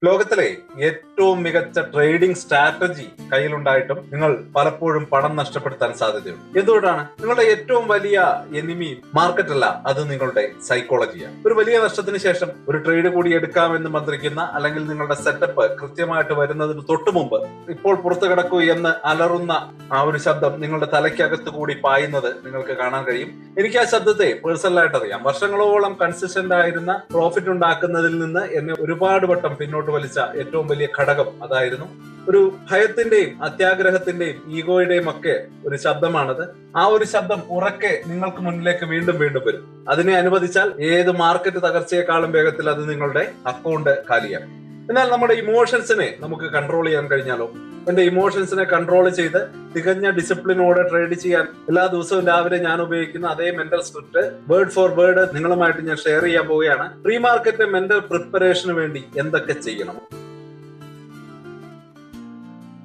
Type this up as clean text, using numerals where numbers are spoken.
ലോകത്തിലെ ഏറ്റവും മികച്ച ട്രേഡിംഗ് സ്ട്രാറ്റജി കയ്യിലുണ്ടായിട്ടും നിങ്ങൾ പലപ്പോഴും പണം നഷ്ടപ്പെടുത്താൻ സാധ്യതയുണ്ട്. എന്തുകൊണ്ടാണ്? നിങ്ങളുടെ ഏറ്റവും വലിയ എനിമി മാർക്കറ്റ് അല്ല, അത് നിങ്ങളുടെ സൈക്കോളജിയാണ്. ഒരു വലിയ നഷ്ടത്തിന് ശേഷം ഒരു ട്രേഡ് കൂടി എടുക്കാമെന്ന് മന്ത്രിക്കുന്ന, അല്ലെങ്കിൽ നിങ്ങളുടെ സെറ്റപ്പ് കൃത്യമായിട്ട് വരുന്നതിന് തൊട്ടു മുമ്പ് ഇപ്പോൾ പുറത്തു കിടക്കൂ എന്ന് അലറുന്ന ആ ഒരു ശബ്ദം നിങ്ങളുടെ തലയ്ക്കകത്ത് കൂടി പായുന്നത് നിങ്ങൾക്ക് കാണാൻ കഴിയും. എനിക്ക് ആ ശബ്ദത്തെ പേഴ്സണലായിട്ട് അറിയാം. വർഷങ്ങളോളം കൺസിസ്റ്റന്റ് ആയിരുന്ന പ്രോഫിറ്റ് ഉണ്ടാക്കുന്നതിൽ നിന്ന് എന്നെ ഒരുപാട് വട്ടം പിന്നോട്ട് വലിച്ച ഏറ്റവും വലിയ ഘടകം അതായിരുന്നു. ഒരു ഭയത്തിന്റെയും അത്യാഗ്രഹത്തിന്റെയും ഈഗോയുടെയും ഒക്കെ ഒരു ശബ്ദമാണത്. ആ ഒരു ശബ്ദം ഉറക്കെ നിങ്ങൾക്ക് മുന്നിലേക്ക് വീണ്ടും വീണ്ടും വരും. അതിനെ അനുവദിച്ചാൽ ഏത് മാർക്കറ്റ് തകർച്ചയെക്കാളും വേഗത്തിൽ അത് നിങ്ങളുടെ അക്കൗണ്ട് കാലിയാക്കും. എന്നാൽ നമ്മുടെ ഇമോഷൻസിനെ നമുക്ക് കൺട്രോൾ ചെയ്യാൻ കഴിഞ്ഞാലോ? എന്റെ ഇമോഷൻസിനെ കൺട്രോൾ ചെയ്ത് തികഞ്ഞ ഡിസിപ്ലിനോടെ ട്രേഡ് ചെയ്യാൻ എല്ലാ ദിവസവും രാവിലെ ഞാൻ ഉപയോഗിക്കുന്ന അതേ mental script word for word നിങ്ങളുമായിട്ട് ഞാൻ ഷെയർ ചെയ്യാൻ പോവുകയാണ്. പ്രീ മാർക്കറ്റ് മെന്റൽ പ്രിപ്പറേഷന് വേണ്ടി എന്തൊക്കെ ചെയ്യണം.